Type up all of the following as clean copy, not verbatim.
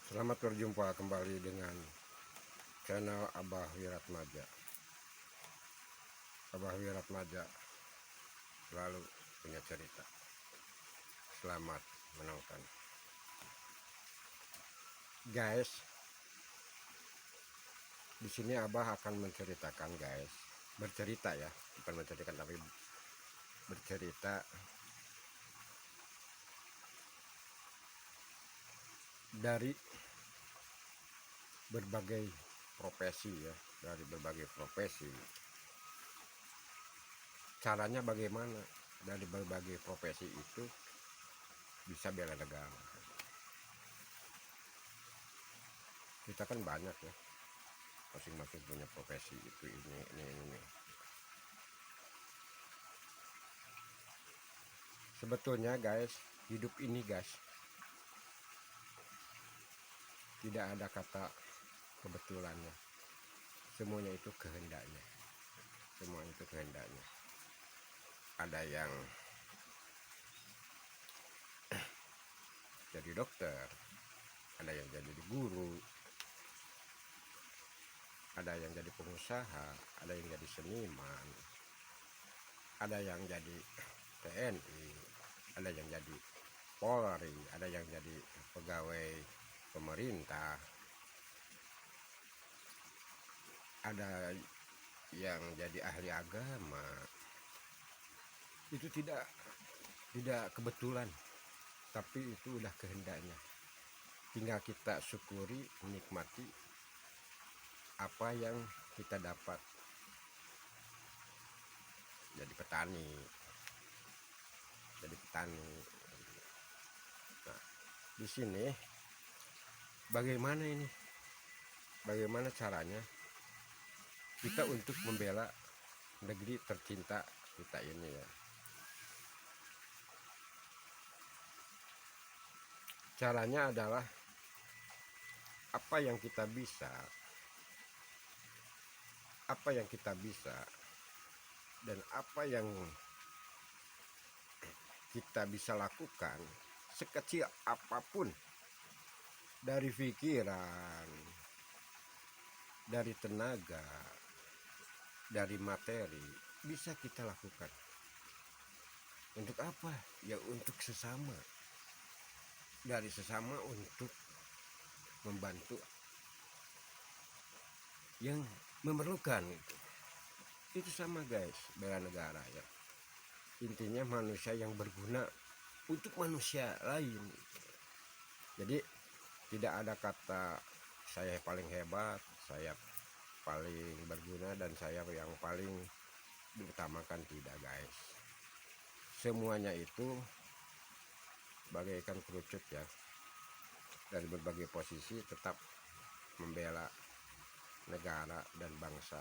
Selamat berjumpa kembali dengan channel Abah Wiratmaja. Abah Wiratmaja selalu punya cerita. Selamat menonton. Guys, di sini Abah akan menceritakan bercerita ya, bukan menceritakan tapi bercerita dari berbagai profesi ya, dari berbagai profesi. Caranya bagaimana dari berbagai profesi itu bisa bela negara. Kita kan banyak ya, masing-masing punya profesi itu ini. Sebetulnya guys, hidup ini guys, tidak ada kata kebetulannya. Semuanya itu kehendaknya. Semua itu kehendaknya. Ada yang jadi dokter, ada yang jadi guru, ada yang jadi pengusaha, ada yang jadi seniman, ada yang jadi TNI, ada yang jadi Polri, ada yang jadi pegawai pemerintah, ada yang jadi ahli agama. Itu tidak kebetulan, tapi itu udah kehendaknya. Tinggal kita syukuri, menikmati apa yang kita dapat. Jadi petani. Nah, di sini bagaimana ini? Bagaimana caranya kita untuk membela negeri tercinta kita ini ya? Caranya adalah apa yang kita bisa dan apa yang kita bisa lakukan, sekecil apapun, dari pikiran, dari tenaga, dari materi, bisa kita lakukan. Untuk apa? Ya untuk sesama. Dari sesama untuk membantu yang memerlukan. Itu sama guys, bela negara ya. Intinya manusia yang berguna untuk manusia lain. Jadi tidak ada kata saya paling hebat, saya paling berguna, dan saya yang paling diutamakan. Tidak guys, semuanya itu bagaikan kerucut ya. Dari berbagai posisi tetap membela negara dan bangsa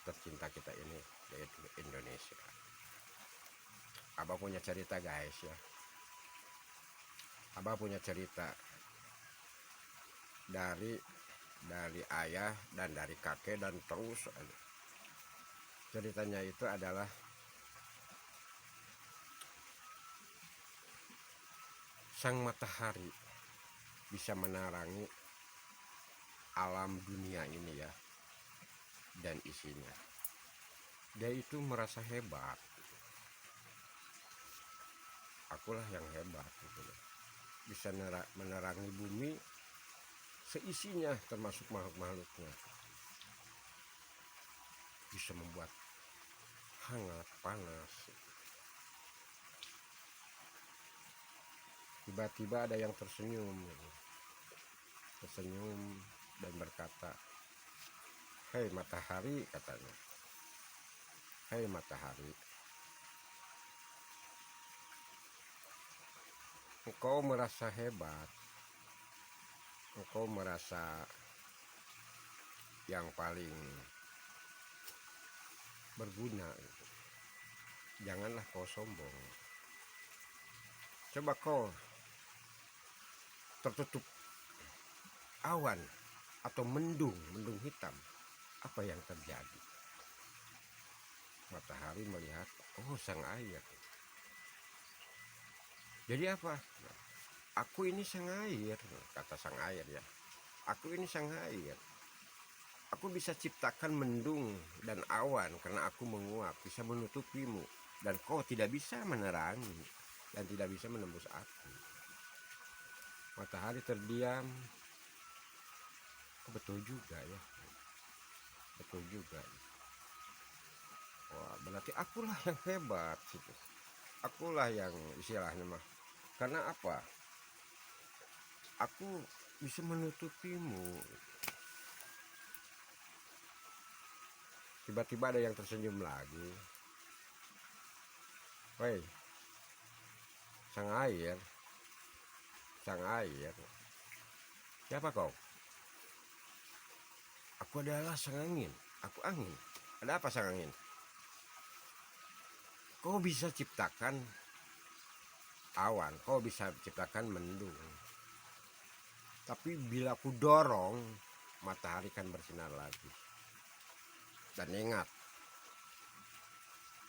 tercinta kita ini, yaitu Indonesia. Abah punya cerita guys ya. Abah punya cerita dari ayah dan dari kakek, dan terus ceritanya itu adalah sang matahari bisa menerangi alam dunia ini ya, dan isinya. Dia itu merasa hebat. Akulah yang hebat gitu loh. Bisa menerangi bumi seisinya, termasuk makhluk-makhluknya. Bisa membuat hangat, panas. Tiba-tiba ada yang tersenyum dan berkata, "Hei matahari," katanya, "Hei matahari, engkau merasa hebat, engkau merasa yang paling berguna. Janganlah kau sombong. Coba kau tertutup awan atau mendung hitam, apa yang terjadi?" Matahari melihat, oh sang air. Jadi apa? Aku ini sang air, kata sang air ya. Aku ini sang air. Aku bisa ciptakan mendung dan awan karena aku menguap, bisa menutupimu. Dan kau tidak bisa menerangi dan tidak bisa menembus aku. Matahari terdiam. Oh, betul juga ya. Betul juga. Wah, berarti akulah yang hebat gitu. Akulah yang istilahnya mah. Karena apa? Aku bisa menutupimu. Tiba-tiba ada yang tersenyum lagi. Woi, sang air, sang air. Siapa kau? Aku adalah sang angin. Aku angin. Ada apa sang angin? Kau bisa ciptakan awan, kau bisa ciptakan mendung. Tapi bila aku dorong, matahari kan bersinar lagi. Dan ingat,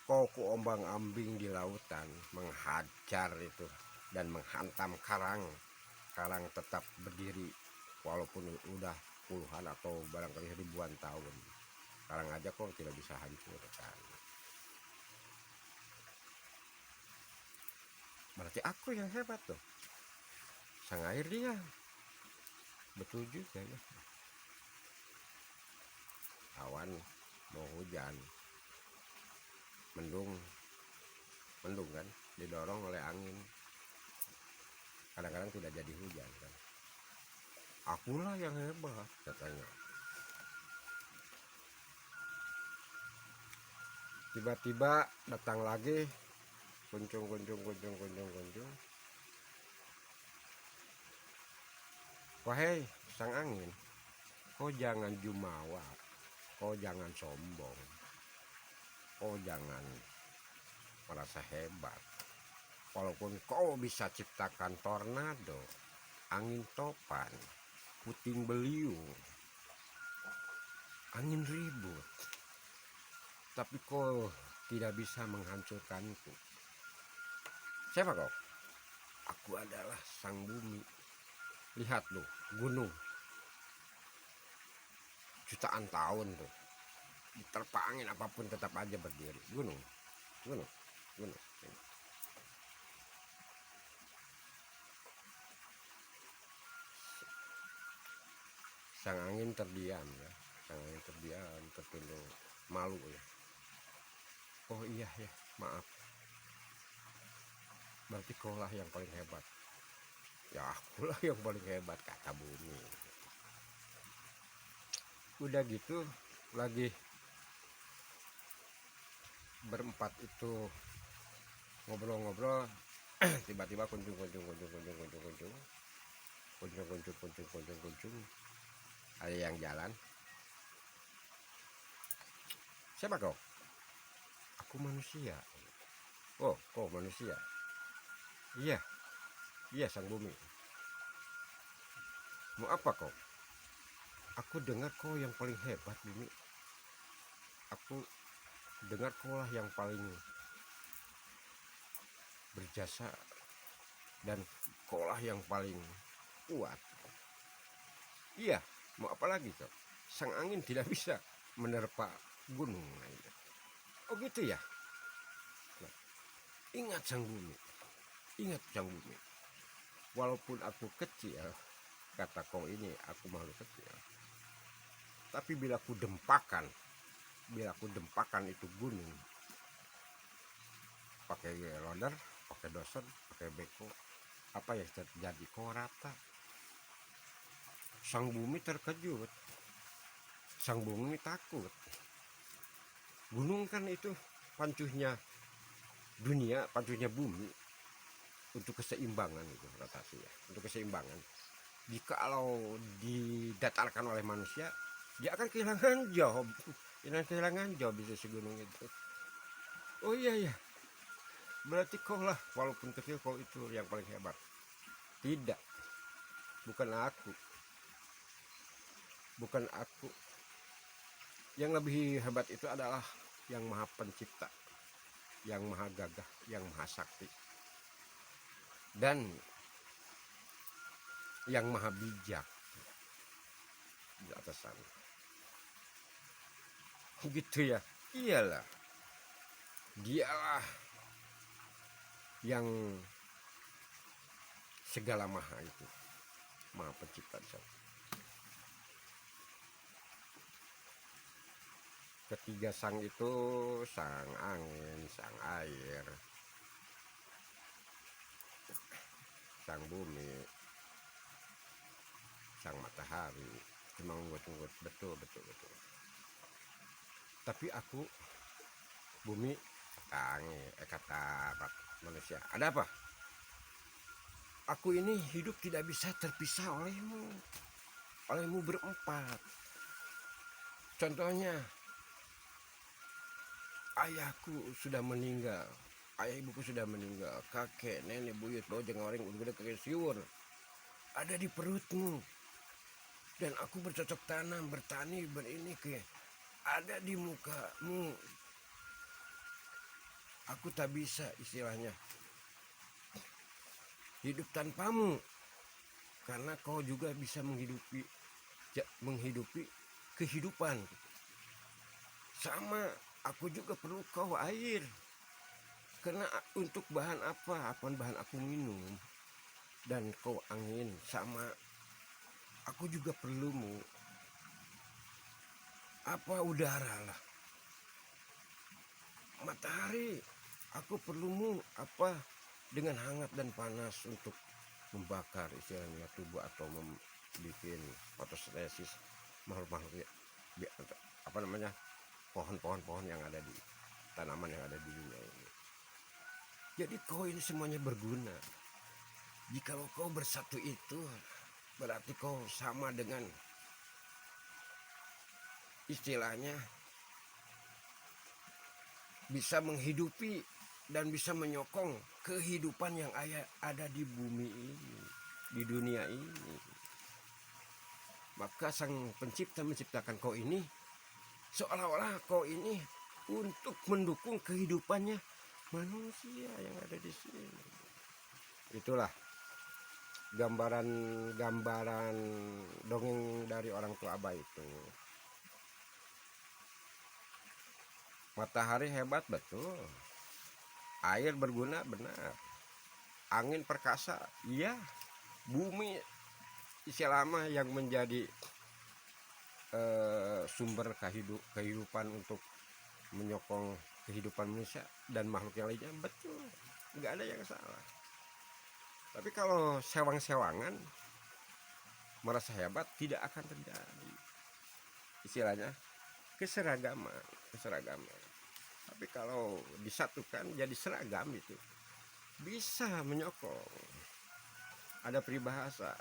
kau kuombang-ambing di lautan, menghajar itu dan menghantam karang. Karang tetap berdiri walaupun udah puluhan atau barangkali ribuan tahun. Karang aja kok tidak bisa hancurkan. Berarti aku yang hebat tuh. Sang air dia. Betul juga ya. Awan mau hujan, mendung kan didorong oleh angin, kadang-kadang tidak jadi hujan kan. Akulah yang hebat katanya. Tiba-tiba datang lagi kuncung. Wahai sang angin, kau jangan jumawa, kau jangan sombong, kau jangan merasa hebat. Walaupun kau bisa ciptakan tornado, angin topan, puting beliung, angin ribut, tapi kau tidak bisa menghancurkanku. Siapa kau? Aku adalah sang bumi. Lihat loh, gunung jutaan tahun tuh, diterpa angin apapun tetap aja berdiri. Gunung. Sang angin terdiam ya, sang angin terdiam, tertunduk, malu ya. Oh iya ya, maaf. Berarti kaulah yang paling hebat. Ya akulah yang paling hebat kata bumi. Udah gitu lagi berempat itu ngobrol-ngobrol, tiba-tiba kuncung. Ada yang jalan. Siapa kau? Aku manusia. Oh, kau manusia. Iya, sang bumi. Mau apa kau? Aku dengar kau yang paling hebat bumi. Aku dengar kau lah yang paling berjasa dan kau lah yang paling kuat. Iya, mau apa lagi kau? Sang angin tidak bisa menerpa gunung. Oh gitu ya. Nah, ingat sang bumi. Walaupun aku kecil, kata kau ini aku makhluk kecil. Tapi bila aku dempakan itu gunung, pakai loader, pakai doser, pakai beko, apa yang terjadi? Kau rata. Sang bumi terkejut, sang bumi takut. Gunung kan itu pancuhnya dunia, pancuhnya bumi untuk keseimbangan itu rotasi ya, untuk keseimbangan. Jikalau didatarkan oleh manusia, dia akan kehilangan job bisa si gunung itu. Oh iya, berarti kau lah, walaupun kecil kau itu yang paling hebat. Tidak, bukan aku. Yang lebih hebat itu adalah yang maha pencipta, yang maha gagah, yang maha sakti, dan yang maha bijak. di atas sana. Gitu ya. Iyalah, dialah yang segala maha itu, maha pencipta di sana. Ketiga sang itu, sang angin, sang air, sang bumi, sang matahari, cuma nggut-nggut, betul. Tapi aku, bumi, kata manusia, ada apa? Aku ini hidup tidak bisa terpisah olehmu berempat. Contohnya, ayahku sudah meninggal, ayah ibuku sudah meninggal, kakek, nenek, buyut, bojeng, orang, udah kakek siwur, ada di perutmu. Dan aku bercocok tanam, bertani, berini ke ada di mukamu. Aku tak bisa istilahnya hidup tanpamu, karena kau juga bisa menghidupi kehidupan. Sama, aku juga perlu kau air, karena untuk bahan bahan aku minum. Dan kau angin, sama, aku juga perlumu. Apa udara lah, matahari, aku perlumu dengan hangat dan panas untuk membakar istilahnya tubuh atau membuat fotosintesis makhluk-makhluk pohon-pohon yang ada di tanaman yang ada di dunia ini. Jadi kau ini semuanya berguna. Jikalau kau bersatu itu, berarti kau sama dengan istilahnya bisa menghidupi dan bisa menyokong kehidupan yang ada di bumi ini, di dunia ini. Maka sang pencipta menciptakan kau ini seolah-olah kau ini untuk mendukung kehidupannya manusia yang ada di sini. Itulah gambaran dongeng dari orang tua Abah itu. Matahari hebat, betul. Air berguna, benar. Angin perkasa, iya. Bumi selama yang menjadi sumber kehidupan untuk menyokong kehidupan manusia dan makhluk yang lainnya, betul. Nggak ada yang salah. Tapi kalau sewang-sewangan merasa hebat, tidak akan terjadi istilahnya keseragaman. Tapi kalau disatukan jadi seragam, itu bisa menyokong. Ada peribahasa,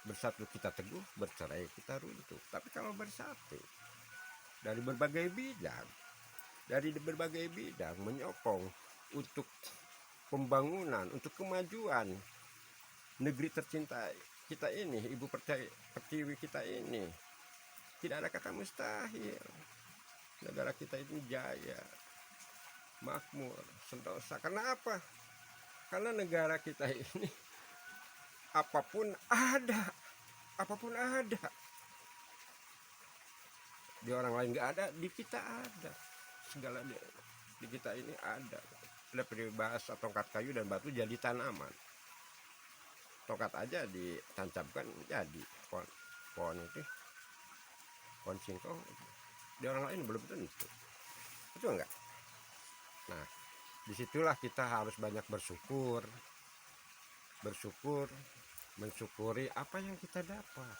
bersatu kita teguh, bercerai kita runtuh. Tapi kalau bersatu dari berbagai bidang menyokong untuk pembangunan, untuk kemajuan negeri tercinta kita ini, ibu pertiwi kita ini, tidak ada kata mustahil. Negara kita ini jaya, makmur, sentosa. Karena apa? Karena negara kita ini apapun ada. Di orang lain nggak ada, di kita ada. Segala di kita ini ada. Ada peribahasa tongkat kayu dan batu jadi tanaman. Tongkat aja ditancapkan jadi pohon itu, pohon singkong. Di orang lain belum tentu, betul enggak? Nah, disitulah kita harus banyak bersyukur, mensyukuri apa yang kita dapat,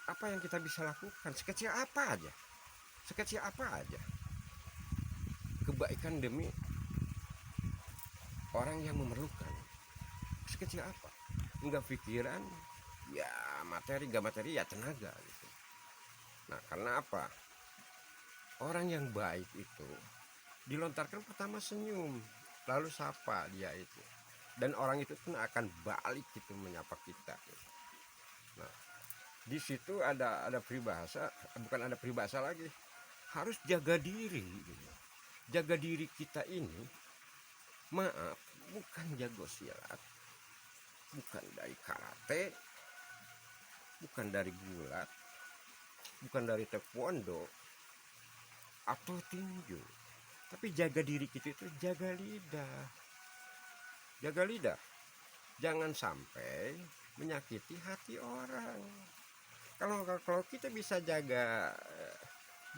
apa yang kita bisa lakukan, sekecil apa aja, kebaikan demi orang yang memerlukan, sekecil apa, enggak pikiran, ya materi, enggak materi, ya tenaga gitu. Nah, karena apa? Orang yang baik itu dilontarkan pertama senyum, lalu sapa dia itu. Dan orang itu pun akan balik gitu menyapa kita. Nah, di situ ada peribahasa, bukan ada peribahasa lagi. Harus jaga diri. Jaga diri kita ini, maaf, bukan jago silat, bukan dari karate, bukan dari gulat, bukan dari taekwondo atau tinju, tapi jaga diri kita itu jaga lidah. Jaga lidah, jangan sampai menyakiti hati orang. Kalau kita bisa jaga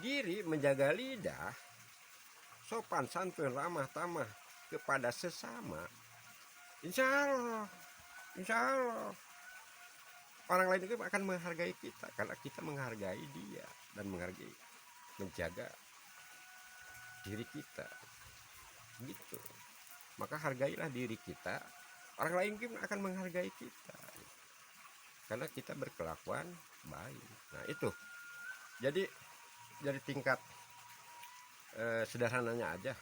diri, menjaga lidah, sopan santun ramah tamah kepada sesama, insya Allah orang lain juga akan menghargai kita karena kita menghargai dia dan menghargai, menjaga diri kita gitu. Maka hargailah diri kita, orang lain juga akan menghargai kita karena kita berkelakuan baik. Nah itu jadi dari tingkat sederhananya aja,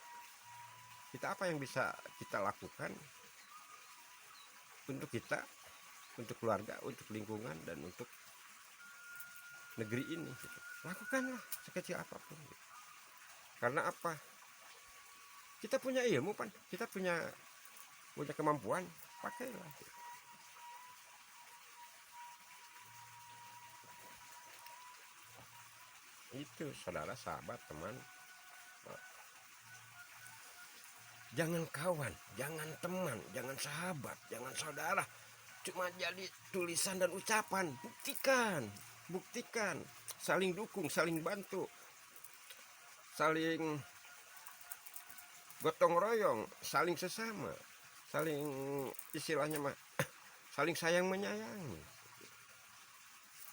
kita apa yang bisa kita lakukan untuk kita, untuk keluarga, untuk lingkungan, dan untuk negeri ini gitu. Lakukanlah sekecil apapun gitu. Karena apa, kita punya ilmu kan, kita punya kemampuan, pakailah gitu. Itu saudara, sahabat, teman, jangan kawan, jangan teman, jangan sahabat, jangan saudara cuma jadi tulisan dan ucapan. Buktikan, saling dukung, saling bantu, saling gotong royong, saling sesama, saling istilahnya mah saling sayang menyayangi.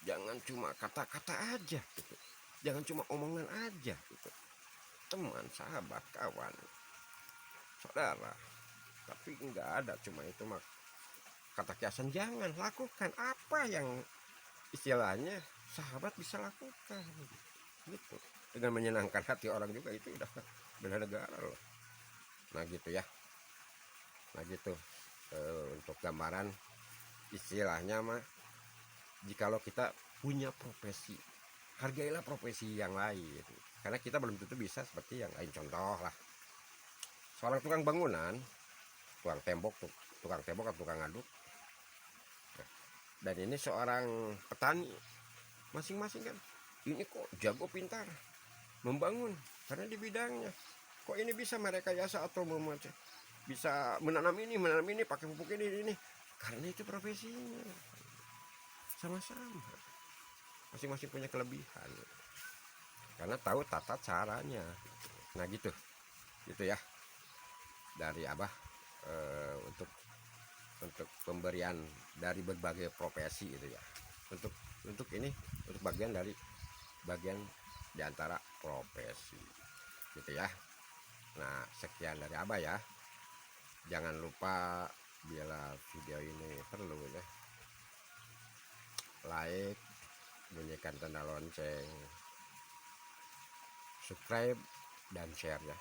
Jangan cuma kata-kata aja gitu. Jangan cuma omongan aja gitu. Teman, sahabat, kawan, saudara, tapi enggak ada cuma itu mah kata kiasan. Jangan lakukan apa yang istilahnya sahabat bisa lakukan gitu, dengan menyenangkan hati orang juga, itu udah bela negara loh. Nah gitu ya, nah gitu untuk gambaran istilahnya mah, jikalau kita punya profesi, hargailah profesi yang lain karena kita belum tentu bisa seperti yang lain. Contoh lah, seorang tukang bangunan, tukang tembok atau tukang aduk, dan ini seorang petani, masing-masing kan ini kok jago pintar membangun karena di bidangnya. Kok ini bisa merekayasa atau bisa menanam ini pakai pupuk ini karena itu profesinya. Sama-sama masing-masing punya kelebihan karena tahu tata caranya. Nah gitu ya dari Abah untuk pemberian dari berbagai profesi itu ya, untuk ini, untuk bagian diantara profesi gitu ya. Nah sekian dari Abah ya. Jangan lupa bila video ini perlu ya, like, bunyikan tanda lonceng, subscribe dan share ya.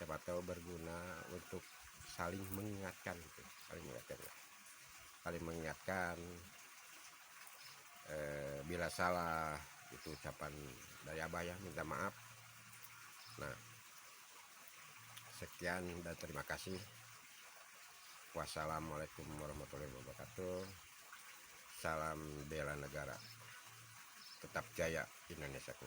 Siapa tahu berguna untuk saling mengingatkan gitu. Saling mengingatkan bila salah itu ucapan dari Abah ya, minta maaf. Nah sekian dan terima kasih. Wassalamualaikum warahmatullahi wabarakatuh. Salam bela negara, tetap jaya Indonesiaku.